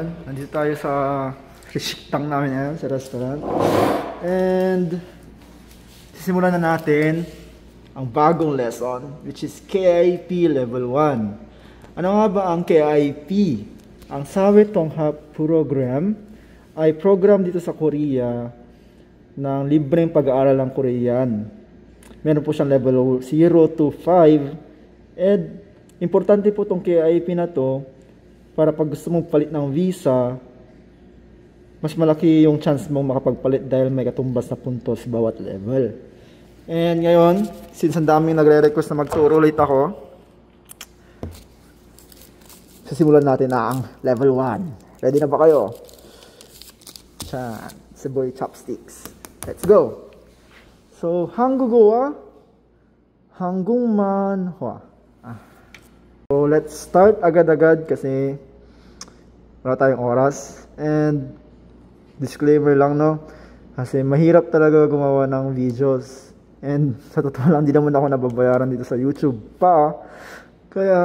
Ayan, nandito tayo sa reshiktang namin ngayon, sa restaurant. And sisimulan na natin ang bagong lesson, which is KIP Level 1. Ano nga ba ang KIP? Ang Sawe Tonghap Program ay program dito sa Korea ng libreng pag-aaral ng Korean. Meron po siyang level 0 to 5. And importante po itong KIP na to para pag gusto mong palit ng visa, mas malaki yung chance mong makapagpalit dahil may katumbas na puntos bawat level. And ngayon, since ang daming nagre-request na magturo ulit ako, sisimulan natin na ang level 1. Ready na ba kayo? Chan, Seboy Chopsticks. Let's go! So, 한국어와 한국만화. So, let's start agad-agad kasi wala tayong oras. And disclaimer lang, no? Kasi mahirap talaga gumawa ng videos. And sa totoo lang, di naman ako nababayaran dito sa YouTube pa. Kaya,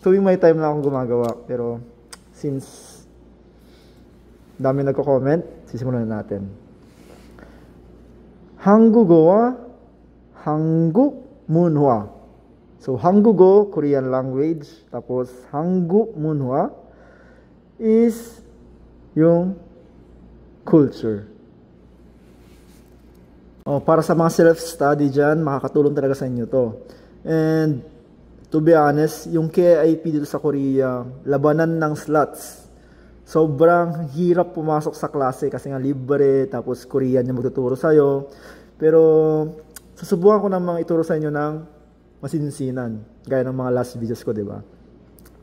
tuwing may time na akong gumagawa. Pero, since dami nagko-comment, sisimulan na natin. 한국어와 한국문화. So, 한국어, Korean language. Tapos, 한국문화 is yung culture. Para sa mga self-study dyan, makakatulong talaga sa inyo to. And, to be honest, yung KIP dito sa Korea, labanan ng slots. Sobrang hirap pumasok sa klase kasi nga libre, tapos Korean yung magtuturo sa'yo. Pero, susubukan ko namang ituro sa inyo ng masinsinan, gaya ng mga last videos ko, di ba?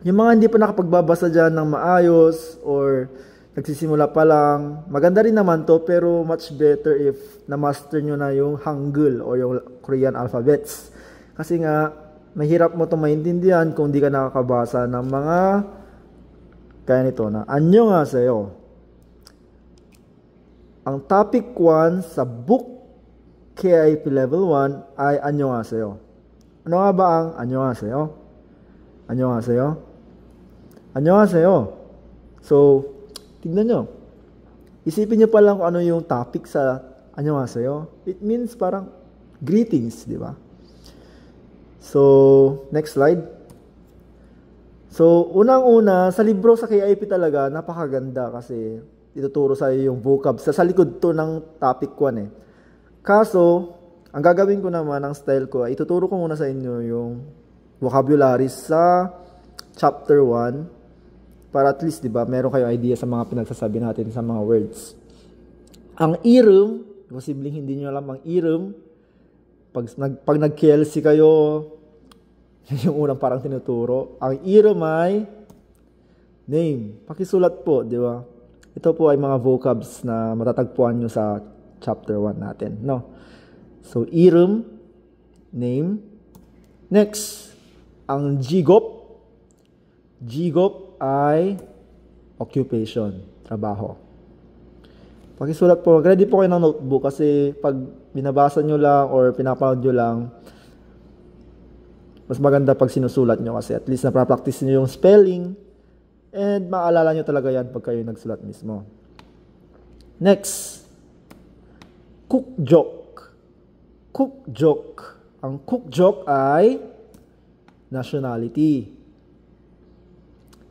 Yung mga hindi pa nakapagbabasa dyan ng maayos or nagsisimula pa lang, maganda rin naman to, pero much better if na-master nyo na yung Hangul o yung Korean alphabets. Kasi nga, mahirap mo itong maintindihan kung di ka nakakabasa ng mga kaya nito na 안녕하세요. Ang topic 1 sa book KIP level 1 ay 안녕하세요. Ano nga ba ang 안녕하세요? 안녕하세요? 안녕하세요. So, tignan nyo. Isipin nyo pa lang kung ano yung topic sa 안녕하세요. It means parang greetings, di ba? So, next slide. So, unang-una, sa libro sa KIP talaga, napakaganda kasi ituturo sa iyo yung vocab. Sa likod to ng topic 1 eh. Kaso, ang gagawin ko naman, ang style ko, ay ituturo ko muna sa inyo yung vocabulary sa chapter 1 para at least, di ba, meron kayo idea sa mga pinagsasabi natin sa mga words. Ang irum, posibleng hindi nyo alam ang irum, pag nag-KLC kayo, yung unang parang tinuturo. Ang irum ay name. Pakisulat po, di ba? Ito po ay mga vocabs na matatagpuan nyo sa chapter 1 natin, no? So, i름, name. Next, ang jigop. Jigop ay occupation, trabaho. Pakisulat po. Ready po kayo ng notebook kasi pag binabasa nyo lang or pinapanood nyo lang, mas maganda pag sinusulat nyo kasi at least naprapractice nyo yung spelling and maalala nyo talaga yan pag kayo nagsulat mismo. Next, cook joke. Cook joke. Ang cook joke ay nationality.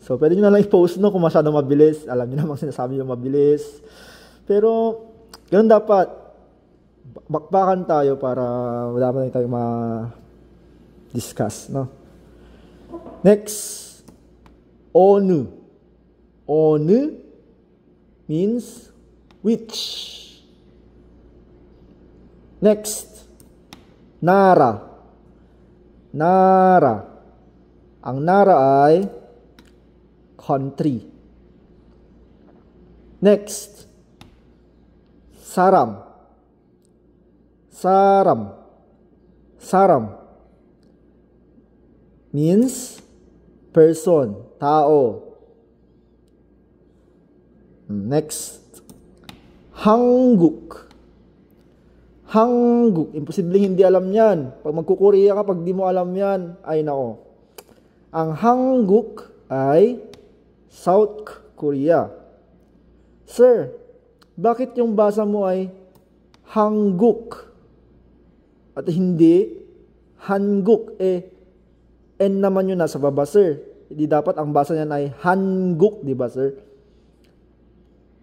So, pwede nyo na lang i-post no kung masyadong mabilis. Alam nyo namang sinasabi nyo mabilis. Pero, ganun dapat. Bakbakan tayo para wala man tayo ma-discuss, no? Next, onu. Onu means which. Next, Nara. Nara. Ang Nara ay country. Next, Saram. Saram. Saram means person, tao. Next, Hanguk. Hanguk. Imposibleng hindi alam yan. Pag magkukorea ka, pag di mo alam yan, ay nako. Ang Hanguk ay South Korea. Sir, bakit yung basa mo ay Hanguk at hindi Hanguk? N naman yun nasa baba, sir. Hindi dapat ang basa niyan ay Hanguk, di ba, sir?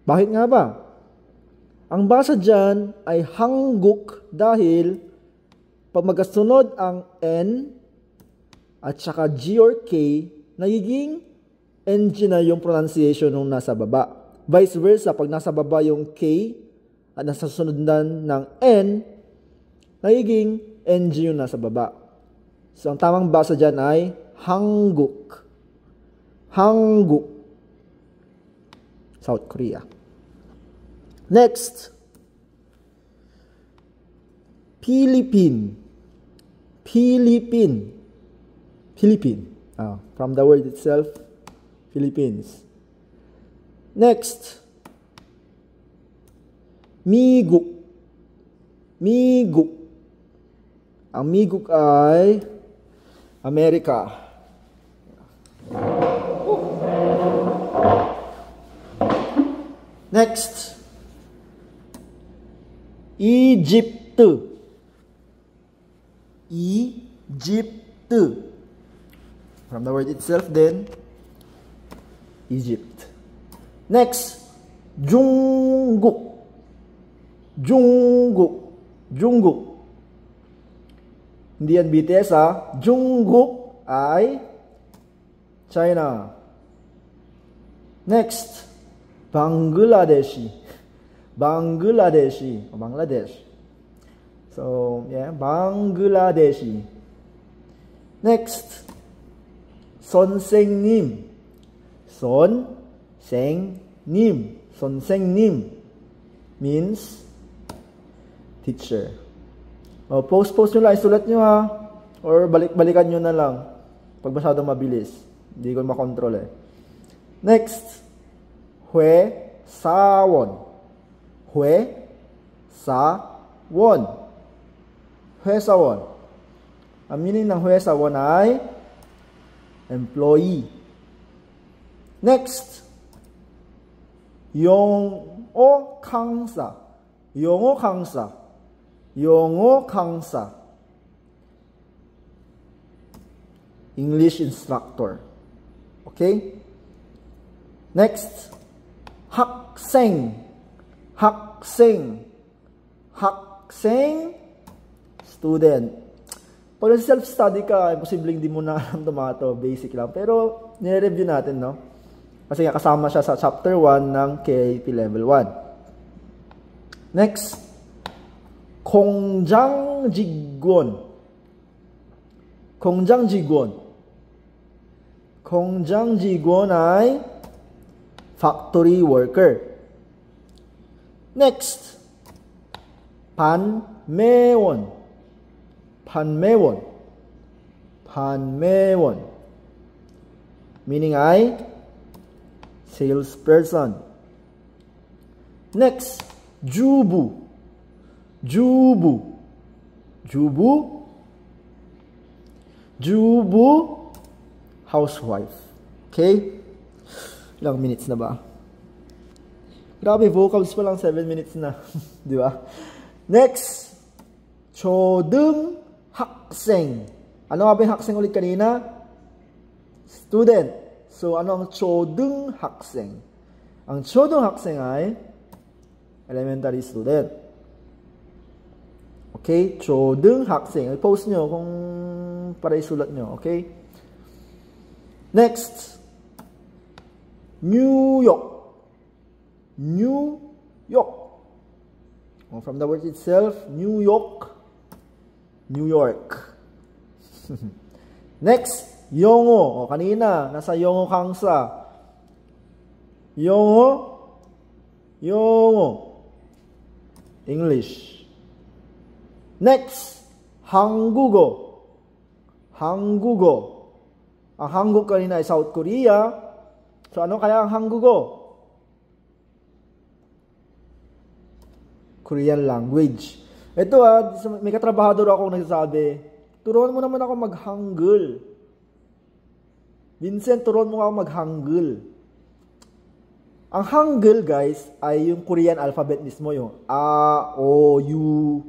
Bakit nga ba? Ang basa dyan ay Hanguk dahil pag magkasunod ang N at saka G or K, nagiging NG na yung pronunciation nung nasa baba. Vice versa, pag nasa baba yung K at nasa sundan ng N, nagiging NG yung nasa baba. So, ang tamang basa dyan ay Hanguk. Hanguk. South Korea. Next. Philippine. Philippine. Philippine. From the word itself, Philippines. Next. Miguk. Miguk. Ang Miguk ay Amerika. Next. Egypt. Egypt. From the word itself then, Egypt. Next, Jungkook. Jungkook. Jungkook. Hindi yan BTS ha. Jungkook ay China. Next, Bangladeshi. Bangladeshi. Bangladesh. So, yeah, Bangladeshi. Next, Sonsengnim. Sonsengnim. Sonsengnim means teacher. Post nyo lang, isulat nyo ha. Or balikan nyo na lang. Pag masyadong mabilis. Hindi ko makontrol eh. Next, Hue Sawon. Hue Sawon. Hue Sawon. Ang meaning ng Hue Sawon ay employee. Next, Yong-o Kangsa. Yong-o Kangsa. Yong-o Kangsa. English instructor. Okay? Next, Hakseng. Hakseng. Hakseng, student. Pag self-study ka, posibleng di mo na alam ito, basic lang. Pero, nire-review natin, no? Kasi nga kasama siya sa chapter 1 ng KAP level 1. Next, Kongjang Jigwon. Kongjang Jigwon. Kongjang Jigwon ay factory worker. Next, Panmewon. Panmewon. Panmewon. Meaning ay salesperson. Next, Jubu. Jubu. Jubu. Jubu. Housewife. Okay? Ilang minutes na ba? Grabe, vocals pa lang 7 minutes na. Di ba? Next, Chodung Hakseng. Ano nga ba yung hakseng ulit kanina? Student. So, ano ang Chodung Hakseng? Ang Chodung Hakseng ay elementary student. Okay? Chodung Hakseng. I-post nyo kung para isulat nyo. Okay? Next, New York. New York. From the word itself, New York. New York. Next, Yongo. Kanina, nasa Yongo Kangsa. Yongo. Yongo. English. Next, Hangugo. Hangugo. Ang Hanguk kanina ay South Korea. So, ano kaya ang Hangugo? Korean language. Ito may katrabahador ako nagsasabi, turuan mo naman ako mag-Hangul. Vincent, turuan mo ako mag-Hangul. Ang Hangul, guys, ay yung Korean alphabet mismo, yung A, O, U,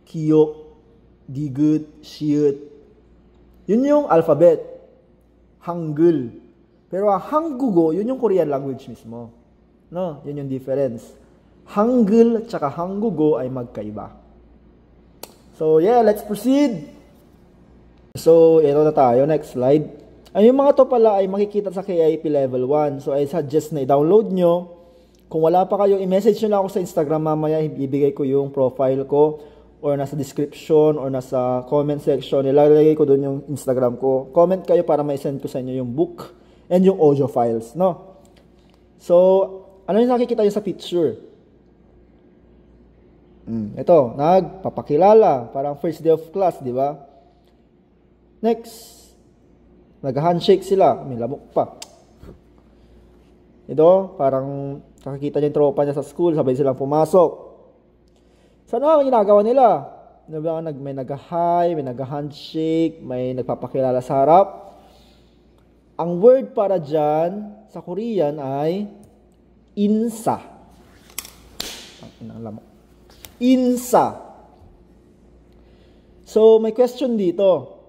Kyok, Digut, Shiut. Yun yung alphabet. Hangul. Pero ang Hanggugo, yun yung Korean language mismo. No, yun yung difference. Hangul at saka Hanggugo ay magkaiba. So, yeah, let's proceed. So, ito na tayo. Next slide. Ay, yung mga to pala ay makikita sa KIP Level 1. So, I suggest na i-download nyo. Kung wala pa kayo, i-message nyo lang ako sa Instagram mamaya. Ibigay ko yung profile ko or nasa description or nasa comment section. Ilalagay ko doon yung Instagram ko. Comment kayo para ma-send ko sa inyo yung book and yung audio files, no? So, ano yung nakikita nyo sa picture? Ito, nagpapakilala. Parang first day of class, di ba? Next, nag-handshake sila. May lamok pa. Ito, parang nakikita niya yung tropa niya sa school. Sabay silang pumasok. Sana ang ginagawa nila? May nag-hi, may nag-handshake, may nagpapakilala sa harap. Ang word para dyan sa Korean ay insa. Ang lamok. Insa. So, may question dito.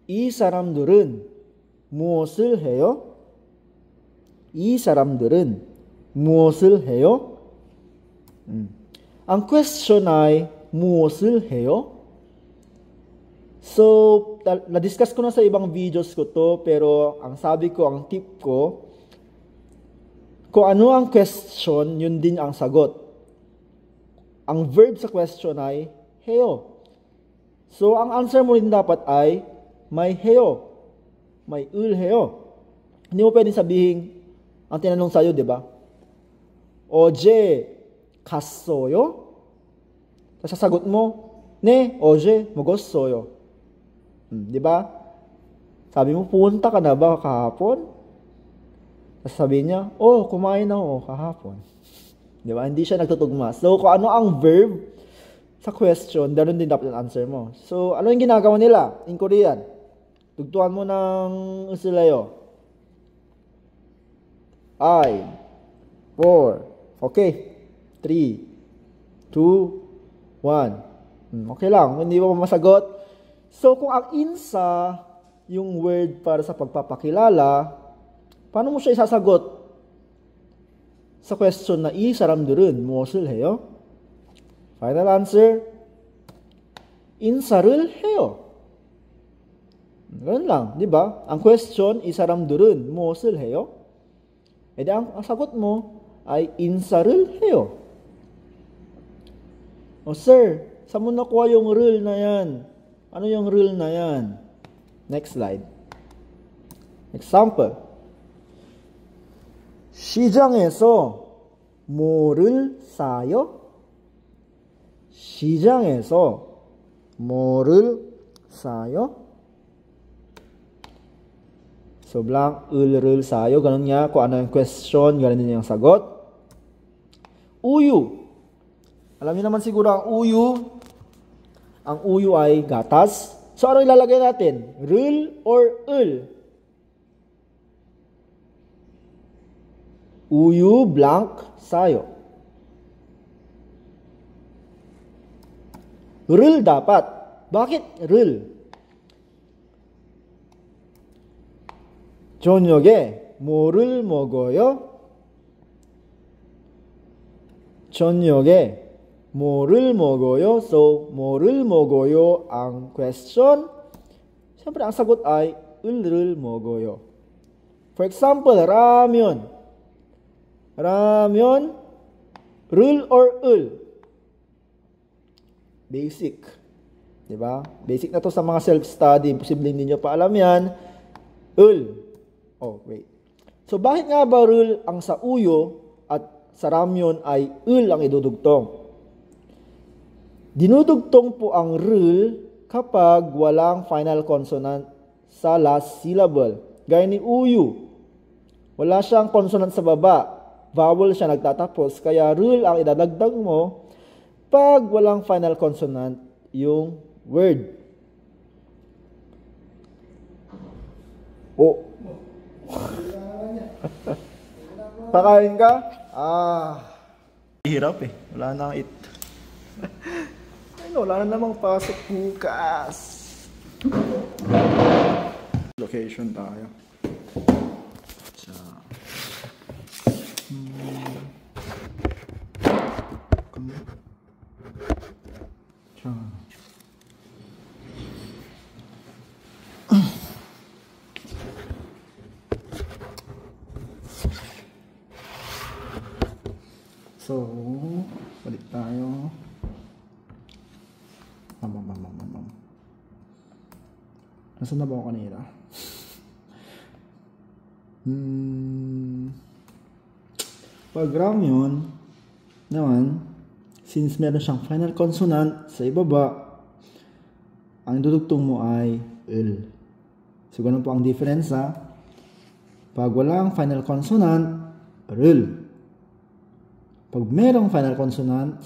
이 사람들은 무엇을 해요? 이 사람들은 무엇을 해요? Ang question ay, 무엇을 해요? So, na-discuss ko na sa ibang videos ko to, pero ang sabi ko, ang tip ko, kung ano ang question, yun din ang sagot. Ang verb sa question ay 해요. So, ang answer mo rin dapat ay may 해요. May 을 해요. Hindi mo pwedeng sabihin, ang tinanong sa'yo, di ba? 어제 갔어요? Tapos sasagot mo, 네, 어제 먹었어요. Di ba? Sabi mo, punta ka na ba kahapon? Tapos sabi niya, kumain ako kahapon. Di ba? Hindi siya nagtutugma. So, kung ano ang verb sa question, ganun din dapat ang answer mo. So, ano yung ginagawa nila in Korean? Tugtuan mo ng usilayo. 5, 4, okay. 3, 2, 1. Okay lang, hindi mo masagot. So, kung ang insa, yung word para sa pagpapakilala, paano mo siya isasagot? Sa question na 이 사람들은 무엇을 해요? Final answer, 인사를 해요. Ganun lang, di ba? Ang question, 이 사람들은 무엇을 해요? E di ang sagot mo ay 인사를 해요. Sir, saan mo nakuha yung rule na yan? Ano yung rule na yan? Next slide. Example. 시장에서 뭐를 사요? 시장에서 뭐를 사요? So, blank, 을 sayo. Ganun nga. Kung ano yung question, ganun din yung sagot. Uyu. Alam niyo naman siguro ang uyu. Ang uyu ay gatas. So, ano ilalagay natin? Rul or ul? Uyu blank sayo. Rul dapat. Bakit rul? 저녁에 뭐를 먹어요? 저녁에 뭐를 먹어요? So, 뭐를 먹어요 ang question. Siyempre, ang sagot ay 을을 먹어요. For example, ramen. Ramen, rul or ul? Basic. Diba? Basic na to sa mga self-study. Imposible hindi nyo pa alam yan. Ul. Wait. So, bakit nga ba rul ang sa uyo at sa ramyon ay ul ang idudugtong? Dinudugtong po ang rul kapag walang final consonant sa last syllable. Gaya ni uyu. Wala siyang consonant sa baba. Vowel siya nagtatapos. Kaya rule ang idadagdag mo pag walang final consonant yung word. Pakain ka? Hirap eh. Wala na it. Wala na namang pasok bukas. Location tayo. So, balik tayo. Nasaan na ba ako kanina? Pag gram yun, naman, since meron siyang final consonant sa ibaba, ang dudugtong mo ay L. So, ganun po ang difference ha. Pag walang final consonant, R. Pag merong final consonant,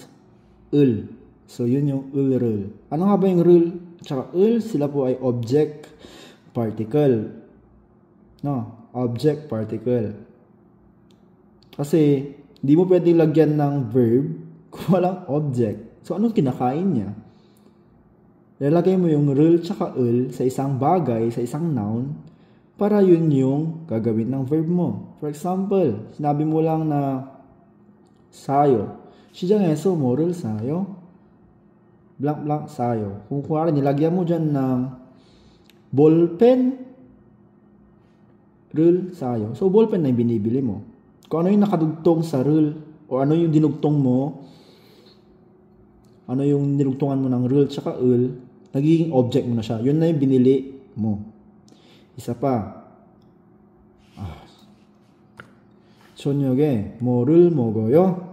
L. So, yun yung L. Ano nga ba yung L? Tsaka L, sila po ay object, particle. No, object, particle. Kasi, di mo pwedeng lagyan ng verb kung walang object. So, anong kinakain niya? Lalagay mo yung L tsaka L sa isang bagay, sa isang noun, para yun yung gagawin ng verb mo. For example, sinabi mo lang na 사요. 시장에서 뭐를 사요? blank sayo. Kung kuwari nilagyan mo dyan ng ballpen, rul sayo. So, ballpen na yung binibili mo. Kung ano yung nakadugtong sa rul, o ano yung dinugtong mo, ano yung nilugtungan mo ng rul tsaka ul, nagiging object mo na siya. Yun na yung binili mo. Isa pa. 저녁에 뭐를 먹어요?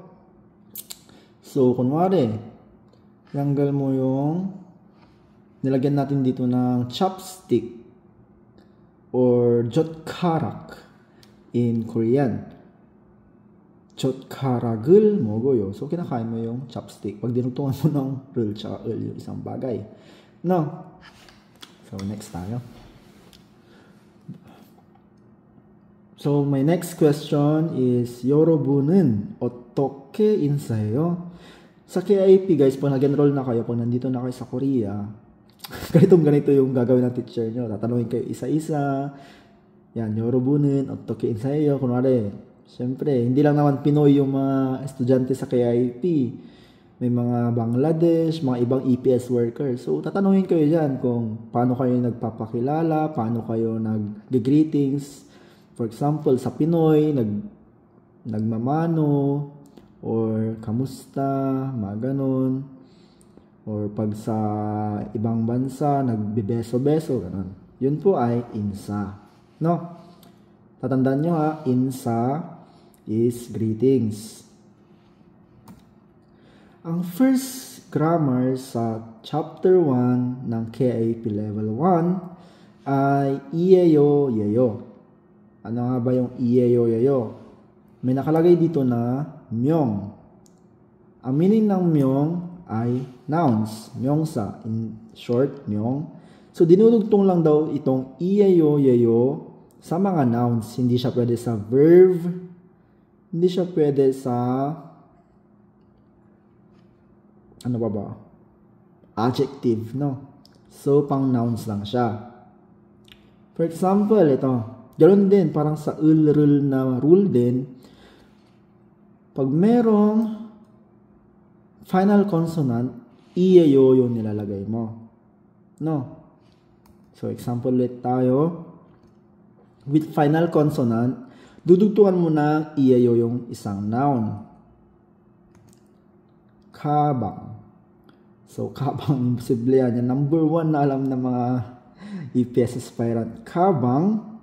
So, kunwari, tanggal mo yung nilagyan natin dito ng chopstick or 젓가락 in Korean. 젓가락을 먹어요. So, kinakain mo yung chopstick. Pag dinugtungan mo ng rul tsaka ul, yung isang bagay. No? So, next tayo. So, my next question is, 여러분은 어떻게 인사해요? Sa KIP guys, pag nag-enroll na kayo, pag nandito na kayo sa Korea, ganito yung gagawin ng teacher nyo. Tatanungin kayo isa-isa. Yan, 여러분은 어떻게 인사해요? Kunwari, syempre, hindi lang naman Pinoy yung mga estudyante sa KIP. May mga Bangladesh, mga ibang EPS workers. So, tatanungin kayo dyan kung paano kayo nagpapakilala, paano kayo nag-greetings. For example, sa Pinoy, nagmamano, or kamusta, mga ganun. Or pag sa ibang bansa, nagbibeso-beso, ganun. Yun po ay insa. No? Tatandaan nyo ha, insa is greetings. Ang first grammar sa chapter 1 ng KIP level 1 ay iyeyo, yeyo. Ano nga ba yung iyeyo, yeyo? May nakalagay dito na myong. Ang meaning ng myong ay nouns, myongsa, in short, myong. So, dinudugtong lang daw itong iyeyo, yeyo sa mga nouns. Hindi siya pwede sa verb, hindi siya pwede sa ano ba? Adjective, no? So, pang nouns lang siya. For example, ito. Ganoon din, parang sa rule na rule din, pag merong final consonant, iyeyo yung nilalagay mo. No? So, example ulit tayo. With final consonant, dudugtungan mo na iyeyo yung isang noun. Kabang. So, kabang, imposible yan. Number 1 na alam ng mga EPS aspirant. Kabang,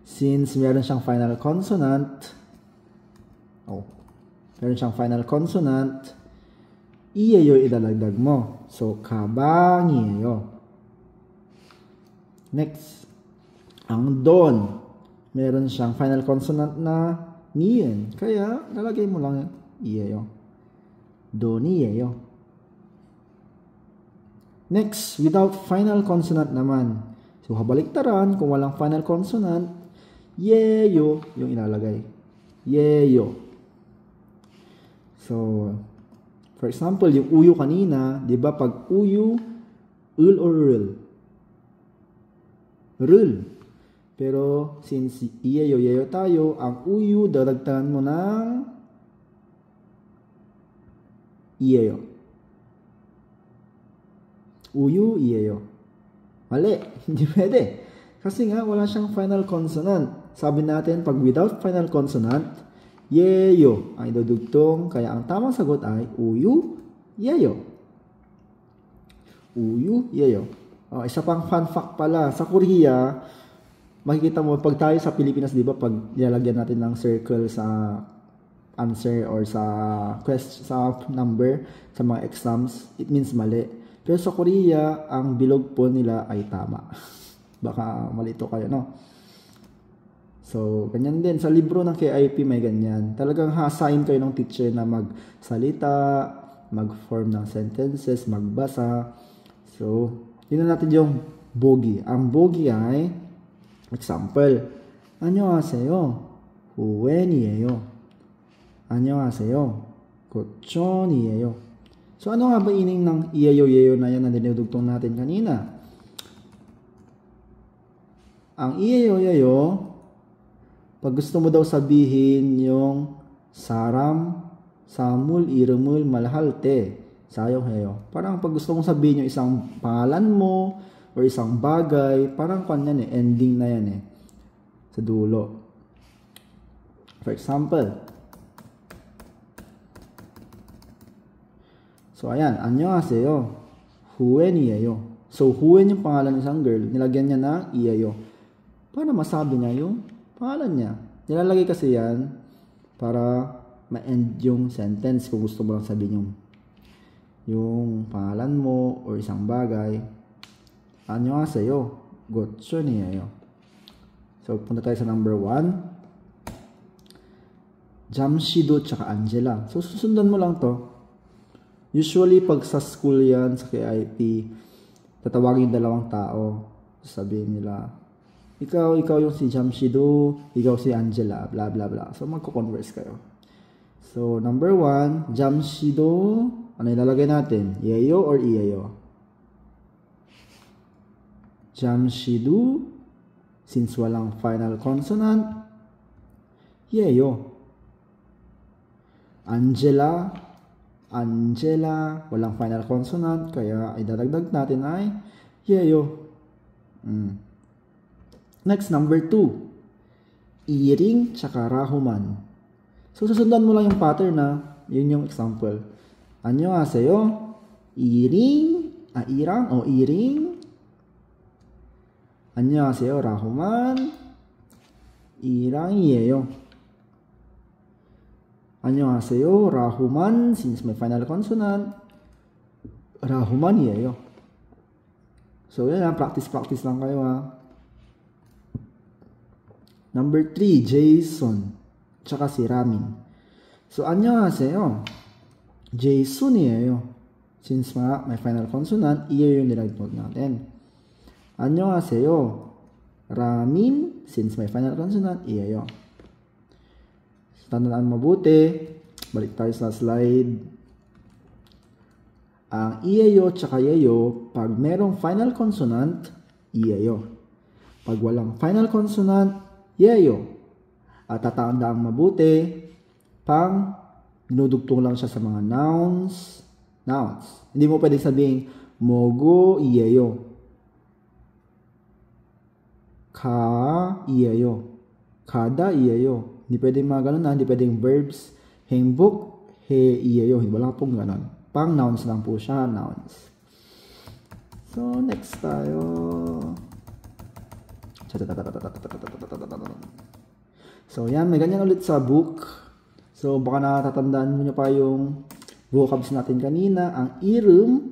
since meron siyang final consonant, iyeyo idalagdag mo. So, kabangyeyo. Next, ang don, meron siyang final consonant na niyen. Kaya, lalagay mo lang iyeyo. Doniyeyo. Next, without final consonant naman. So, kabaliktaran, kung walang final consonant, yeyo yung ilalagay. yeyo. So, for example, yung uyu kanina, di ba pag uyu, ul or rul? Rul. Pero, since yeyo tayo, ang uyu, dadagdagan mo ng yeyo. Uyu, yeyo. Mali, hindi pwede. Kasi nga, wala siyang final consonant. Sabi natin, pag without final consonant, yeyo ang idudugtong. Kaya ang tamang sagot ay uyu, yeyo. Uyu, yeyo. Isa pang fun fact pala, sa Korea, makikita mo, pag tayo sa Pilipinas, di ba, pag nilalagyan natin ng circle sa answer or sa number, sa mga exams, it means mali. Pero sa Korea, ang bilog po nila ay tama. Baka malito kayo, no? So, ganyan din. Sa libro ng KIP may ganyan. Talagang ha-assign kayo ng teacher na magsalita, mag-form ng sentences, magbasa. So, yun na natin yung bogi. Ang bogi ay, example, 안녕하세요. 후웬이에요. 안녕하세요. 고촌이에요. So, ano nga ba ining ng iyayo-yayo na yan na dinudugtong natin kanina? Ang iyayo-yayo, pag gusto mo daw sabihin yung saram, samul, i름을 말할 때, sayo-heyo. Parang pag gusto mong sabihin yung isang pangalan mo or isang bagay, parang kanyan ending na yan sa dulo. For example, so, ayan, 안녕하세요. 후웬이에요. So, huwen yung pangalan ng isang girl, nilagyan niya ng iyayo. Para masabi niya yung pangalan niya. Nilalagay kasi yan para ma-end yung sentence kung gusto mo lang sabihin yung pangalan mo o isang bagay. 안녕하세요. 고촌이에요. So, punta tayo sa number 1. 잠시도 tsaka Angela. So, susundan mo lang to. Usually, pag sa school yan, sa KIP, tatawagin yung dalawang tao. Sabihin nila, ikaw yung si Jamshido, ikaw si Angela, bla bla bla. So, magko-converse kayo. So, number 1, Jamshido, ano ilalagay natin? Yeyo or iyeyo? Jamshido, since walang final consonant, yeyo. Angela, walang final consonant, kaya idadagdag natin ay yeyo. Next, number 2. Iring tsaka rahuman. So, susundan mo lang yung pattern na, yun yung example. 안녕하세요. irang o iring. 안녕하세요. rahuman. irang이에요. 안녕하세요. rahuman, since may final consonant, rahuman이에요. So, yan practice lang kayo Number 3, Jason, tsaka si Ramin. So, 안녕하세요. Jason이에요. Since may final consonant, iya yung nilagay natin. 안녕하세요. Ramin, since may final consonant, iya yun. Tandaan mabuti. Balik tayo sa slide. Ang iyayo tsaka yayo, pag merong final consonant, iyayo. Pag walang final consonant, yayo. At tatandaan mabuti, pang dinudugtong lang siya sa mga nouns. Hindi mo pwedeng sabihin, mogo, iyayo. Ka, iyayo. Kada, iyayo. Hindi pwedeng mga ganun hindi pwedeng verbs. Hengbuk, he, iyayo. Wala pong ganun. Pang nouns lang po siya, nouns. So, next tayo. So, yan. May ganyan ulit sa book. So, baka natatandaan mo nyo pa yung vocabs natin kanina. Ang irum,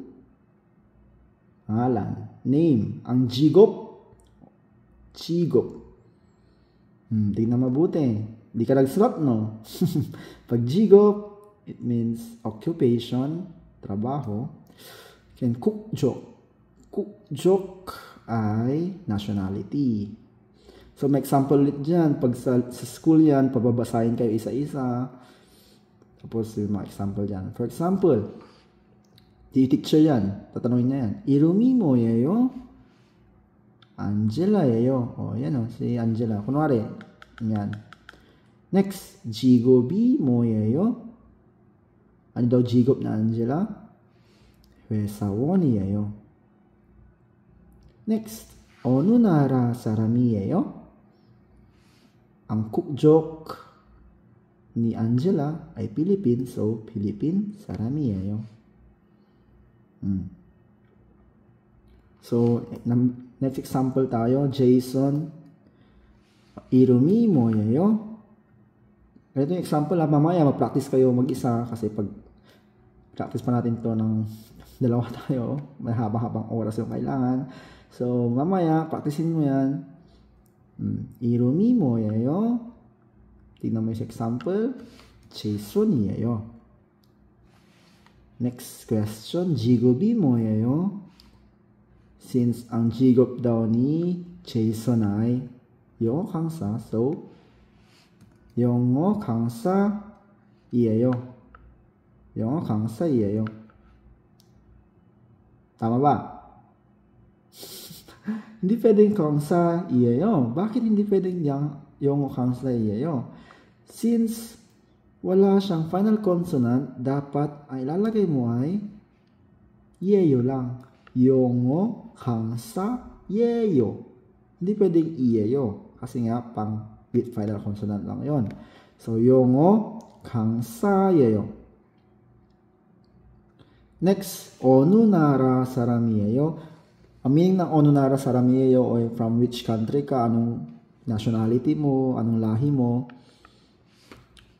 pangalan, name. Ang jigop, tingnan mabuti. Hindi ka nagsulat, no? Pag jigop, it means occupation, trabaho. And kukjok ay nationality. So, may example ulit dyan. Pag sa school yan, pababasahin kayo isa-isa. Tapos, yung mga example dyan. For example, teacher yan. Tatanungin niya yan. Irumi mo yayo? Angela yayo. O, yan o. Si Angela. Kunwari, yan. Next, jigobi mo yayo? Ano daw jigob na Angela? 회사 원이에요. Next, 어느 나라 사람이에요? Ang cook joke ni Angela ay Philippine, so Philippine saram이에요. So, next example tayo, Jason, 이름이 뭐예요? Ito yung example, mamaya mag-practice kayo mag-isa kasi pag practice pa natin to ng dalawa tayo, may haba-habang oras yung kailangan. So, mamaya, practicein mo yan. 이름이 뭐예요? tignan mo yung example. Jason이에요. Next question. 직업이 뭐예요? Since ang 직업 daw ni Jason ay 영어 강사, so 영어 강사이에요. 영어 강사이에요. Tama ba? Hindi pwedeng 강사이에요. Bakit hindi pwedeng 영어 강사이에요? Since wala siyang final consonant, dapat ay ilalagay mo ay 예요 lang. 영어 강사예요. Hindi pwedeng 이예요. Kasi nga pang with final consonant lang yon. So, 영어 강사예요. Next, 어느 나라 사람이에요? Ang meaning ng 어느 나라 사람이에요 o from which country ka, anong nationality mo, anong lahi mo.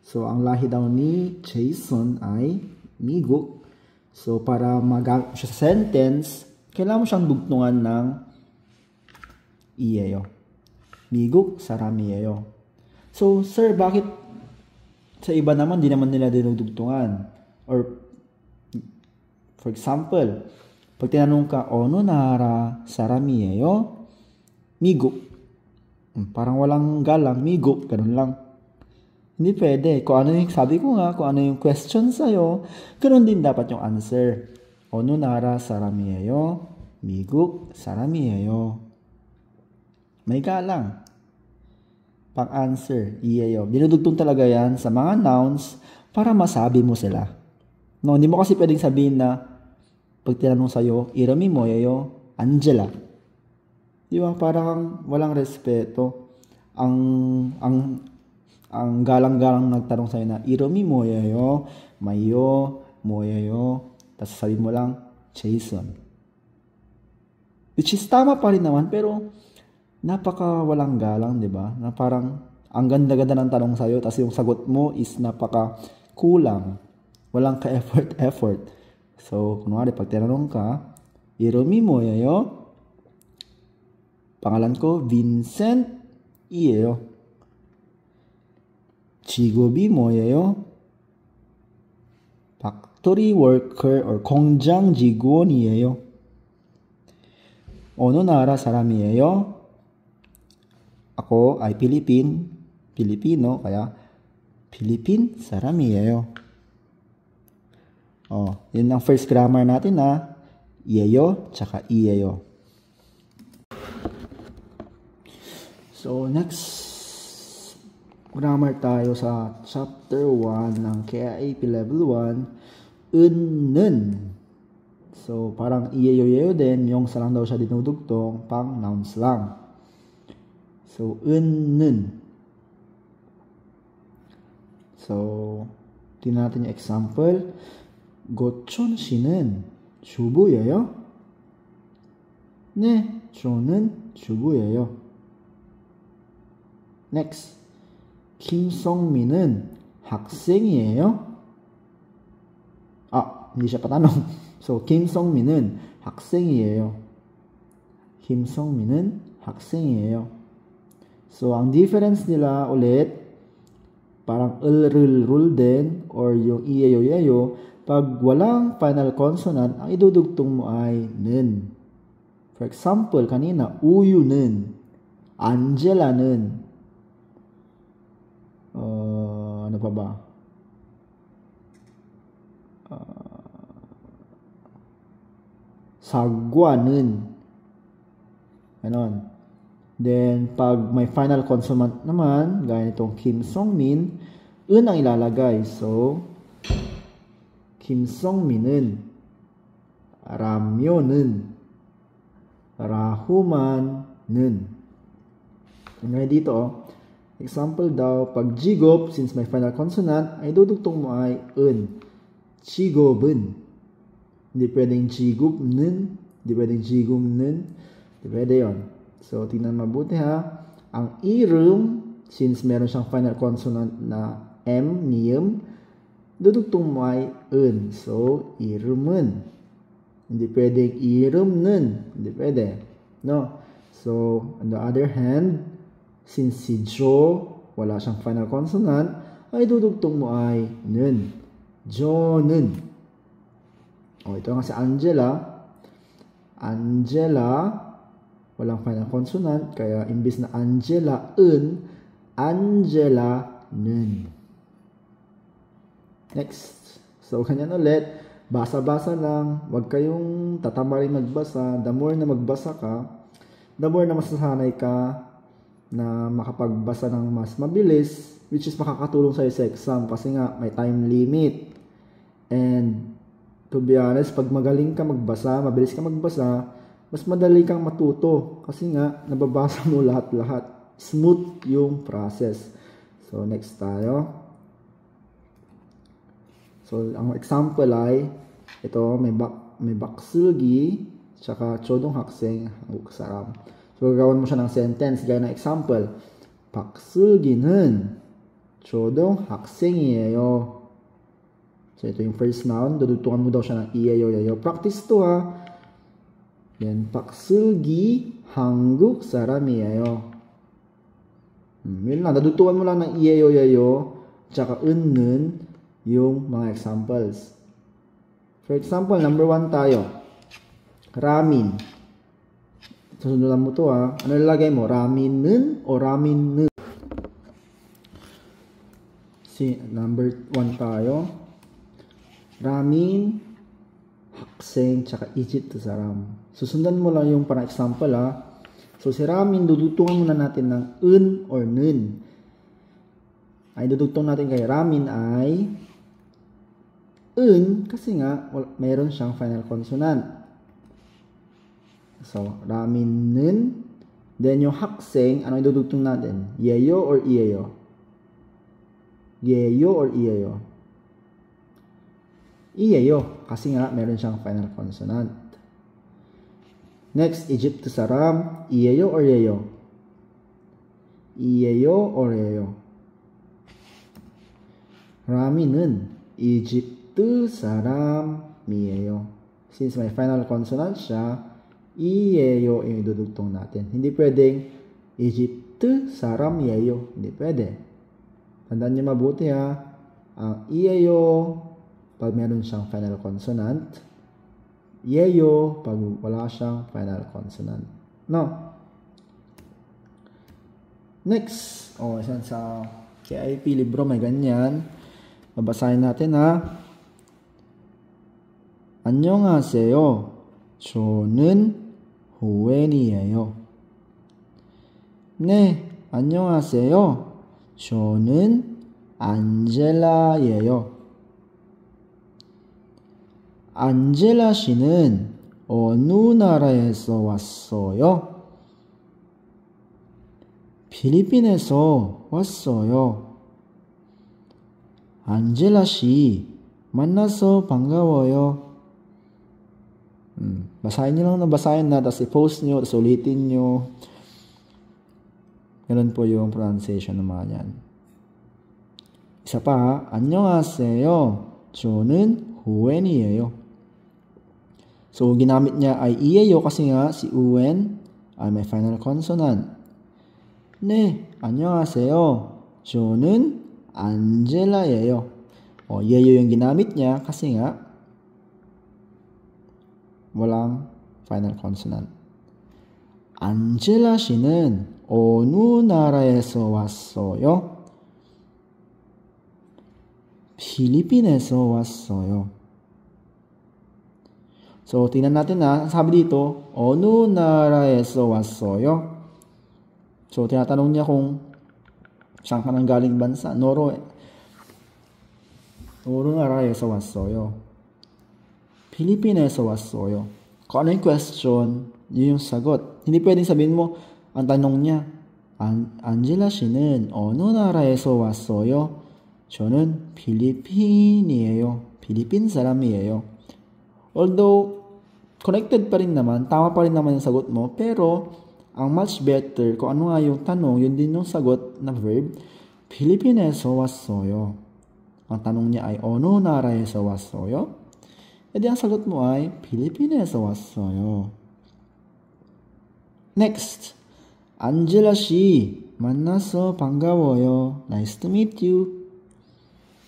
So, ang lahi daw ni Jason ay 미국. So, para magamit siya sa sentence, kailangan mo siyang dugtungan ng 이예요. 미국 사람이에요. So, sir, bakit sa iba naman, di naman nila dinudugtungan? Or, for example, pag tinanong ka, 어느 나라 사람이에요? 미국. Parang walang galang, 미국, ganun lang. Hindi pwede. Kung ano yung, sabi ko nga, kung ano yung question sa'yo, ganun din dapat yung answer. 어느 나라 사람이에요? 미국 사람이에요. May galang. Pang-answer, iyeyo. Dinudugtong talaga yan sa mga nouns para masabi mo sila. No, hindi mo kasi pwedeng sabihin na pag tinanong sa'yo, 이름이 뭐예요? Angela. Di ba? Parang walang respeto. Ang galang-galang nagtanong sa'yo na, 이름이 뭐예요? Mayo, 뭐예요? Tapos sabi mo lang, Jason. Which is tama pa rin naman, pero napaka walang galang, di ba? Na parang ang ganda-ganda ng tanong sa'yo, tapos yung sagot mo is napaka kulang. Walang ka-effort. So, kunwari, pag tinanong ka, 이름이 뭐예요? Pangalan ko, Vincent-이에요. 직업이 뭐예요? factory worker or 공장 직원이에요. 어느 나라 사람이에요? Ako ay Pilipino, kaya Philippine saram이에요. Yun ang first grammar natin na 예요, tsaka 이예요. So, next grammar tayo sa chapter 1 ng KIAP level 1, 은는. So, parang iyeyo-yeyo din, yung sa lang daw siya dinudugtong, pang nouns lang. So, 은는. So, tingnan natin yung example. 고촌 씨는 주부예요? 네, 저는 주부예요. Next. 김성민은 학생이에요? hindi siya patanong. So, 김성민은 학생이에요. 김성민은 학생이에요. So, ang difference nila ulit, parang rul din, or yung iyeyo-yeyo, pag walang final consonant, ang idudugtong mo ay 는. For example, kanina, 우유는. Angela는 ano pa ba? Sagwa는. Ganon. Then, pag may final consonant naman, gaya nitong Kim Song-min, ang ilalagay. So, Kim Song-min은, ramyo는, rahuman은. Ngayon dito, example daw, pag jigop, since may final consonant, ay dudugtong mo ay jigop은. Hindi pwedeng jigup는, hindi pwedeng jigum는, hindi pwede yun. So, tingnan mabuti ha. Ang irum, since meron siyang final consonant na M, niyum, dudugtong mo ay So, irum은. Hindi pwedeng irum는. Hindi pwede. No? So, on the other hand, since si Jo, wala siyang final consonant, ay dudugtong mo ay 는. Jo는. Ito nga si Angela. Angela, walang final consonant, kaya imbis na Angela, Angela-는. Next. So, ganyan ulit. Basa-basa lang. Huwag kayong tatamarin magbasa. The more na magbasa ka, the more na masasanay ka na makapagbasa ng mas mabilis, which is makakatulong sa'yo sa exam kasi nga may time limit. And to be honest, pag magaling ka magbasa, mabilis ka magbasa, mas madali kang matuto kasi nga nababasa mo lahat-lahat. Smooth yung process. So, next tayo. So, ang example ay ito, may baksulgi tsaka chodong hakseng hangguk saram. So, gagawin mo siya ng sentence gaya ng example. 박슬기는 chodong 학생이에요. So, ito yung first noun. Dudugtungan mo daw siya ng iyeyo, yayo. Practice to ha. Then, 박슬기 한국 사람이에요. Yun lang. Dudugtungan mo lang ng iyeyo, yayo. Tsaka 은는 yung mga examples. For example, number 1 tayo. Ramin. Susundan mo to ha. Ano lalagay mo? Ramin은 o ramin는? Number 1 tayo. Ramin, 학생, tsaka Egypt saram. Susundan mo lang yung para example ha. So si Ramin, dudugtungan muna natin ng or 는. Ay dudugtong natin kay Ramin ay kasi nga mayroon siyang final consonant. So Ramin은, then yung 학생, ano idudugtong natin? Yeyo or iyeyo? Yeyo or iyeyo? Iyeyo, kasi nga meron siyang final consonant. Next, Egypt saram, iyeyo or yeyo? Iyeyo or yeyo? Ramin은 Egypt saram이에요. Since may final consonant siya, iyeyo yung idudugtong natin. Hindi pwedeng Egypt saram이에요. Hindi pwede. Tandaan niyo mabuti ha. Ang iyeyo pag meron siyang final consonant, yeyo pag wala siyang final consonant. No? Next, isan sa KIP libro may ganyan. Babasahin natin ha. 안녕하세요. 저는 호웬이에요. 네, 안녕하세요. 저는 안젤라예요. 안젤라 씨는 어느 나라에서 왔어요? 필리핀에서 왔어요. 안젤라 씨, 만나서 반가워요. Basahin nyo lang na basahin na, tapos i-post nyo, tapos ulitin nyo. Ganun po yung pronunciation ng mga yan. Isa pa ha, 안녕하세요. 저는 호웬이에요. So, ginamit niya ay iyeyo kasi nga si uwen ay may final consonant. 네, 안녕하세요. 저는 안젤라예요. 예yo yung ginamit niya kasi nga walang final consonant. 안젤라 씨는 어느 나라에서 왔어요? 필리핀에서 왔어요. So, tingnan natin na. Sabi dito, 어느 나라에서 왔어요? So, tinatanong niya kung saan ka nang galing bansa. 어느 나라에서 왔어요? 필리핀에서 왔어요. Kung ano yung question, yun yung sagot. Hindi pwedeng sabihin mo, ang tanong niya, 안젤라 씨는 어느 나라에서 왔어요? 저는 필리핀이에요. 필리핀 사람이에요. Although, connected pa rin naman, tama pa rin naman yung sagot mo, pero, ang much better, kung ano nga yung tanong, yun din yung sagot na verb, 필리핀에서 왔어요. Ang tanong niya ay, 어느 나라에서 왔어요? E di ang sagot mo ay, 필리핀에서 왔어요. Next, 안젤라 씨, 만나서 반가워요. Nice to meet you.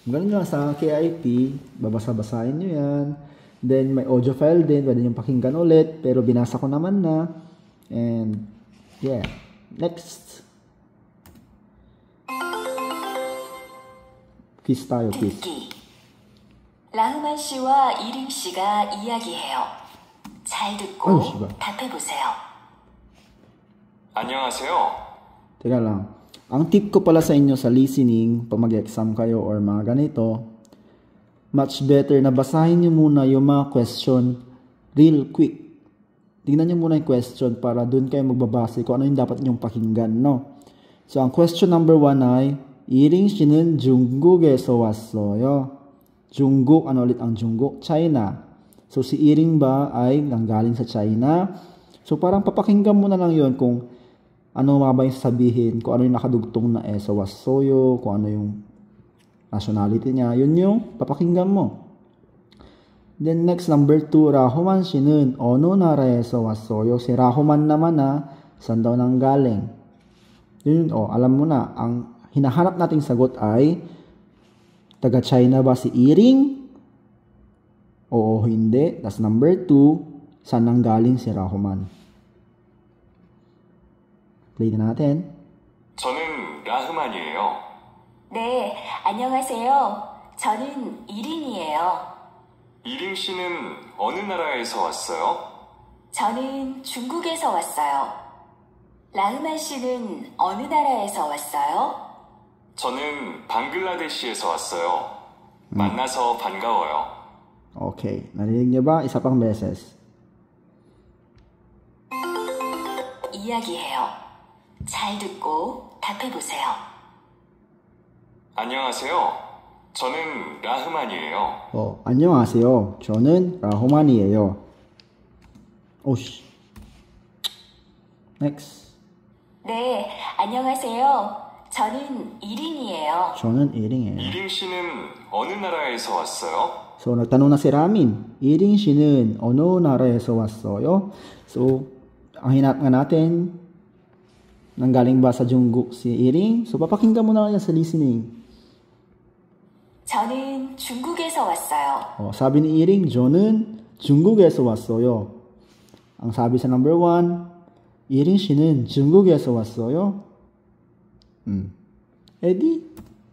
Ganun lang sa KIP, babasa-basahin nyo yan. Then, may audio file din, pwede nyo pakinggan ulit, pero binasa ko naman na. And, yeah. Next. quiz tayo, quiz. 라흐만 씨와 이림 씨가 이야기해요. 잘 듣고 답해보세요. 안녕하세요. Teka lang. Ang tip ko pala sa inyo sa listening, pag mag-exam kayo or mga ganito, much better na basahin nyo muna yung mga question real quick. Tingnan nyo muna yung question para dun kayo magbabase kung ano yung dapat nyong pakinggan, no? So, ang question number 1 ay, 이링 씨는 중국에서 왔어요. 중국, ano ulit ang 중국? China. So, si Iring ba ay nanggaling sa China? So, parang papakinggan mo na lang yon kung ano ba yung sabihin, kung ano yung nakadugtong na sa wassoyo, kung ano yung nationality niya, yun yung papakinggan mo. Then next, number 2, 라호만 씨는 어느 나라에서 왔어요? Si Rahoman naman na, saan daw nanggaling? Yun, alam mo na, ang hinahanap nating sagot ay, taga-China ba si Iring? Oo, hindi. That's number 2, saan nanggaling si Rahoman? Play na natin. 저는 라흐만이에요. 네, 안녕하세요. 저는 이린이에요. 이링 씨는 어느 나라에서 왔어요? 저는 중국에서 왔어요. 라흐만 씨는 어느 나라에서 왔어요? 저는 방글라데시에서 왔어요. 만나서 반가워요. Okay. Narinig niyo ba? Isa pang beses. 이야기해요. 잘 듣고 답해보세요. 안녕하세요. 저는 라흐만이에요. 안녕하세요. 저는 라호만이에요. 오씨. Next. 네, 안녕하세요. 저는 이린이에요. 저는 이링이에요. 이링 씨는 어느 나라에서 왔어요? So, nagtanong na si Ramin. 이링 씨는 어느 나라에서 왔어요? So, ang hinat nga natin, nanggaling ba sa Jungkook si Iring? So, papakinggan mo na yan sa listening. 저는 중국에서 왔어요. 사bi ni Iring, 저는 중국에서 왔어요. Ang sabi sa number 1, Iring 씨는 중국에서 왔어요. Edi,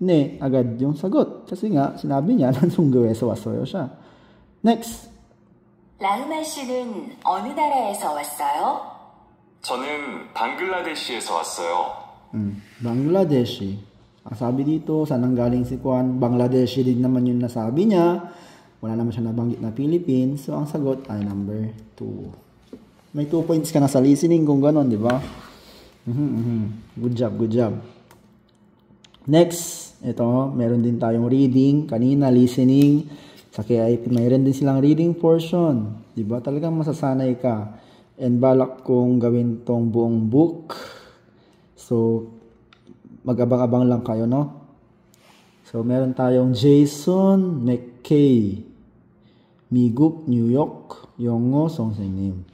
ne, agad yung sagot. Kasi nga, sinabi niya na 중국에서 왔어요 siya. Next. 라흐만 씨는 어느 나라에서 왔어요? 저는 방글라데시에서 왔어요. Bangladeshi. Ang sabi dito, saan nanggaling si Kwan? Bangladeshi din naman yung nasabi niya. Wala naman siya nabanggit na Philippines. So, ang sagot ay number 2. May 2 points ka na sa listening kung gano'n, di ba? Good job, good job. Next, ito, meron din tayong reading. Kanina, listening. Sa KIP, mayroon din silang reading portion. Di ba? Talagang masasanay ka. And balak kong gawin tong buong book. So, mag-abang-abang lang kayo, no? So, meron tayong Jason McKay. 미국, 뉴욕, 영어 선생님.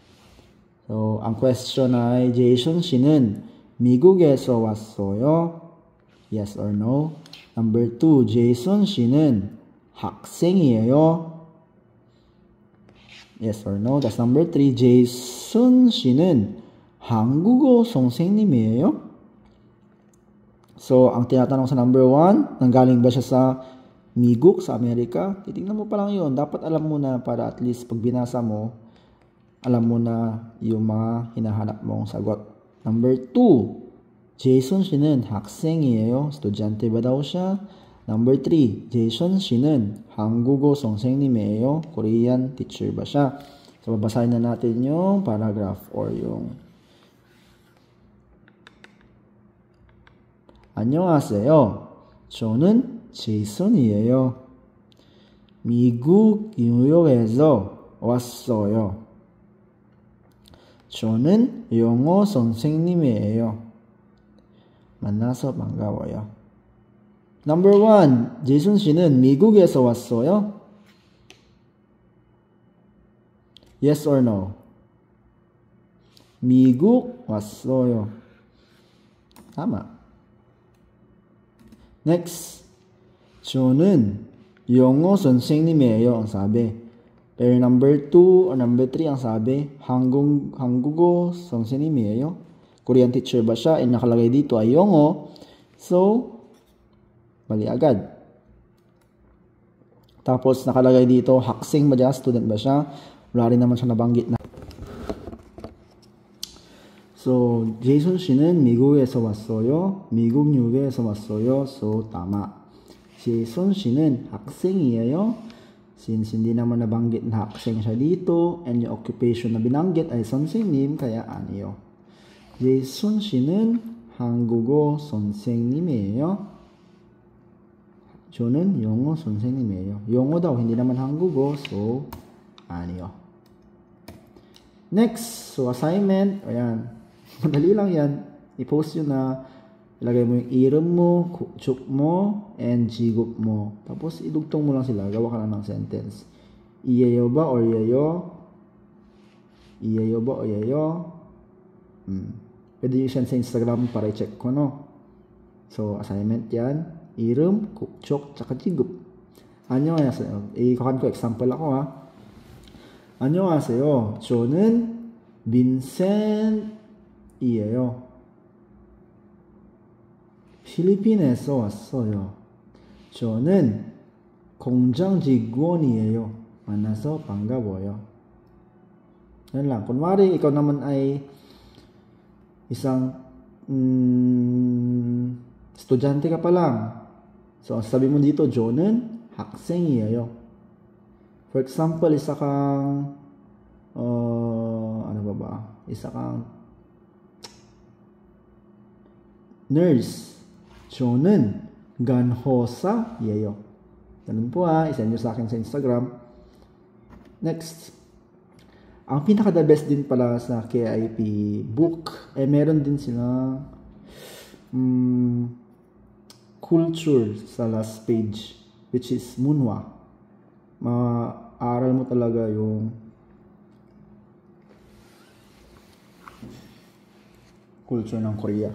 So, ang question ay, Jason 씨는 미국에서 왔어요? Yes or no? Number 2, Jason 씨는 학생이에요? Yes or no? That's number 3. Jason 씨는 한국어 선생님이에요? So, ang tinatanong sa number 1, nanggaling ba siya sa Migook, sa Amerika? Titignan mo pa lang yun. Dapat alam mo na para at least pag binasa mo, alam mo na yung mga hinahanap mong sagot. Number 2, Jason 씨는 학생이에요? Estudyante ba daw siya? Number 3, Jason 씨는 한국어 선생님이에요? Korean teacher ba siya? So, babasahin na natin yung paragraph or yung 안녕하세요. 저는 제이슨이에요. 미국 뉴욕에서 왔어요. 저는 영어 선생님이에요. 만나서 반가워요. Number 1, 제이슨 씨는 미국에서 왔어요? Yes or no? 미국 왔어요. tama. Next, 저는 영어 선생님이에요 ang sabi. Pero number 2 or number 3 ang sabi, 한국어 선생님이에요. Korean teacher ba siya? Nakalagay dito ay 영어. So, mali agad. Tapos nakalagay dito, 학생 ba siya? Student ba siya? Wala rin naman siya nabanggit na. So, 제이슨 씨는 미국에서 왔어요. 미국 뉴욕에서 왔어요. So, tama. 제이슨 씨는 학생이에요. Since hindi naman nabanggit na 학생 siya dito, and yung occupation na binanggit ay 선생님, kaya 아니요. 제이슨 씨는 한국어 선생님이에요. 저는 영어 선생님이에요. 영어 daw, hindi naman 한국어, so 아니요. Next, so assignment, ayan. Madali lang yan. I-post yun na ilagay mo yung i름 mo, kukchuk mo, and jigup mo. Tapos idugtong mo lang sila. Gawa ka lang ng sentence. Iyeyo ba or yeyo? Iyeyo ba o yeyo? Pwede yung send sa Instagram para i-check ko, no? So, assignment yan. I름, kukchuk, tsaka jigup. 안녕하세요. I-kuhan ko example ako, ha? 안녕하세요. 저는 빈센이에요. 필리핀에서 왔어요. 저는 공장 직원이에요. 만나서 반가워요. Yan lang. Kunwari, ikaw naman ay isang estudyante ka pa lang. So, sabi mo dito, 저는 학생이에요. For example, isa kang isa kang nurse. 저는 간호사예요. Ganun po ha. I-send nyo sa akin sa Instagram. Next. Ang pinaka-the best din pala sa KIP book, meron din silang culture sa last page, which is Munhwa. Maaral mo talaga yung culture ng Korea.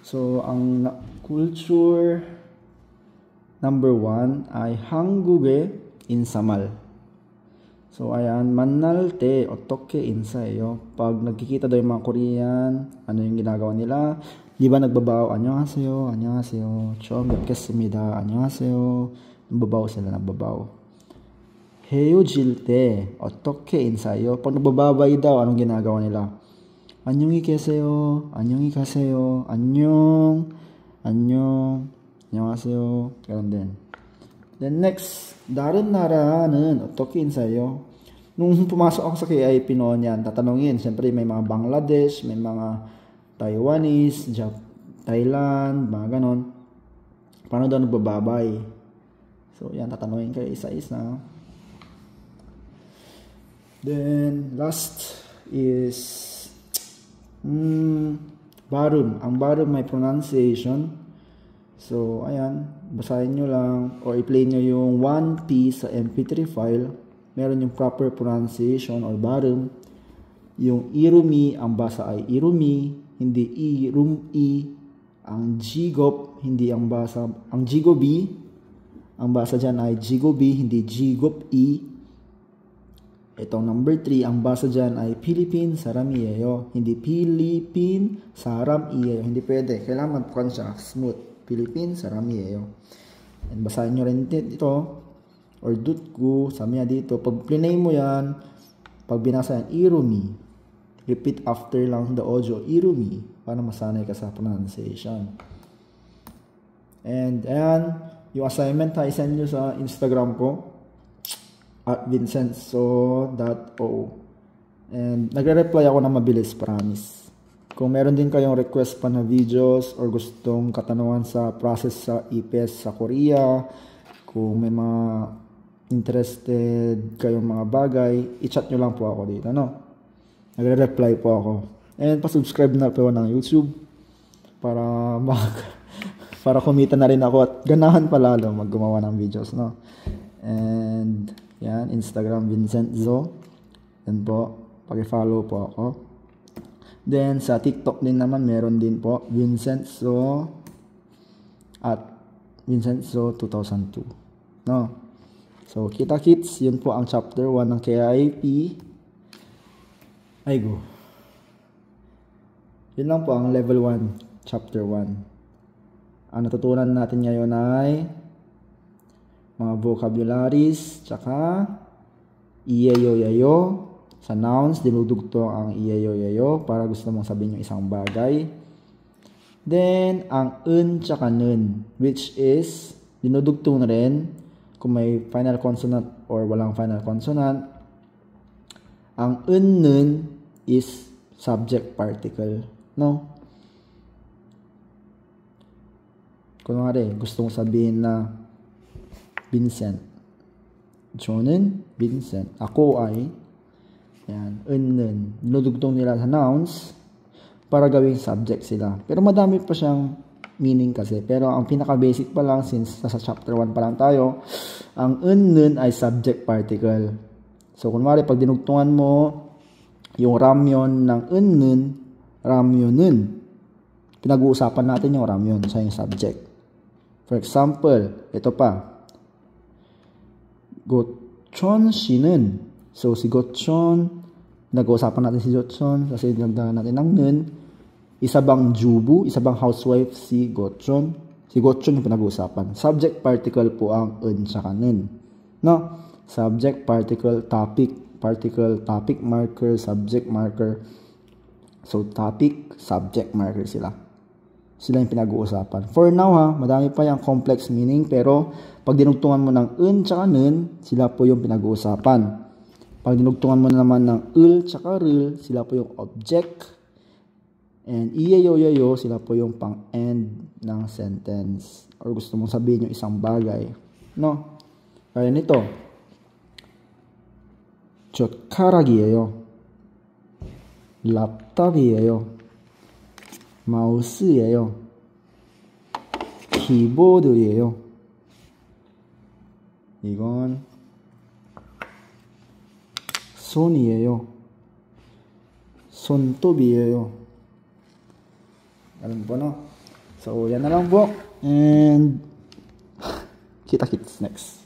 So, ang culture number 1 ay 한국의 인사말. So, ayan, 만날 때 어떻게 인사해요? Pag nagkikita daw yung mga Korean, ano yung ginagawa nila? Di ba nagbabaw? 안녕하세요, 안녕하세요. 처음 뵙겠습니다. 안녕하세요. Nagbabaw sila, nagbabaw. 헤어질 때 어떻게 인사해요? Pag nagbababay daw, anong ginagawa nila? 안녕히 계세요. 안녕히 가세요. 안녕. 안녕. 안녕하세요. Ganun din. Then next, da른 나라는 어떻게 인사해요? Nung pumasok ako sa KIP noon yan, tatanungin. Siyempre may mga Bangladesh, may mga Taiwanese, Thailand, mga ganon. Paano daw nagbababay? So yan, tatanungin kayo isa-isa. Then last is Barum. Ang Barum may pronunciation. So, ayan. Basahin nyo lang or i-play nyo yung 1P sa MP3 file. Meron yung proper pronunciation or Barum. Yung Irumi, ang basa ay Irumi, hindi Irumi. Ang Jigop, hindi ang basa, ang Jigobi, ang basa dyan ay Jigobi, hindi Jigop-i. Itong number 3, ang basa dyan ay Philippine saram이에요. Hindi Philippine saram이에요. Hindi pwede. Kailangan magpukan siya smooth. Philippine saram이에요. And basahin nyo rin dito. Or dutku. Sabi niya dito. Pag plinay mo yan, pag binasa yan, irumi. Repeat after lang the audio. Irumi. Para masanay ka sa pronunciation. And ayan. Yung assignment ha, isend nyo sa Instagram ko. At vincenzo.o. And nagre-reply ako na mabilis, promise. Kung meron din kayong request pa na videos or gustong katanungan sa process sa IPS sa Korea, kung may mga interested kayong mga bagay, i-chat nyo lang po ako dito, no? Nagre-reply po ako. And pa-subscribe na po ng YouTube para para kumita na rin ako at ganahan pa lalo maggumawa ng videos, no? And yan, Instagram Vincenzo. Yan po, paki-follow po ako. Then sa TikTok din naman meron din po Vincenzo at Vincenzo 2002. No. So kita kits, yun po ang chapter 1 ng KIP. Ay go. Yun lang po ang level 1, chapter 1. Ang natutunan natin ngayon ay mga vocabularies, tsaka iyeyo-yayo. Sa nouns, dinudugtong ang iyeyo-yayo para gusto mong sabihin yung isang bagay. Then, ang tsaka nun, which is, dinudugtong na rin kung may final consonant or walang final consonant. Ang nun is subject particle. No? Kunwari, gusto mong sabihin na Vincent. 저는 Vincent. Ako ay, yan, nun. Dinudugtong nila sa nouns para gawing subject sila. Pero madami pa siyang meaning kasi. Pero ang pinaka-basic pa lang, since nasa chapter 1 pa lang tayo, ang nun ay subject particle. So, kunwari, pag dinugtungan mo yung ramyon ng nun, ramyonun. Pinag-uusapan natin yung ramyon sa yung subject. For example, ito pa. Gochon 씨는, so si Gochon, nag-uusapan natin si Gochon kasi dinagdagan natin ng nun. Isa bang jubu, isa bang housewife si Gochon? Si Gochon yung pinag-uusapan. Subject particle po ang tsaka nun. No? Subject, particle, topic marker, subject marker. So topic, subject marker sila. Sila yung pinag-uusapan. For now ha, madami pa yung complex meaning, pero pag dinugtungan mo ng tsaka nun, sila po yung pinag-uusapan. Pag dinugtungan mo naman ng tsaka ril, sila po yung object. And iyeyo-yayo, sila po yung pang-end ng sentence. Or gusto mong sabihin yung isang bagay. No? Kaya nito, 젓가락이에요. laptop이에요. 마우스예요. 키보드예요. 이건 손이에요. 손톱이에요. Alam po, no? So, yan na lang po. And kita-kits next.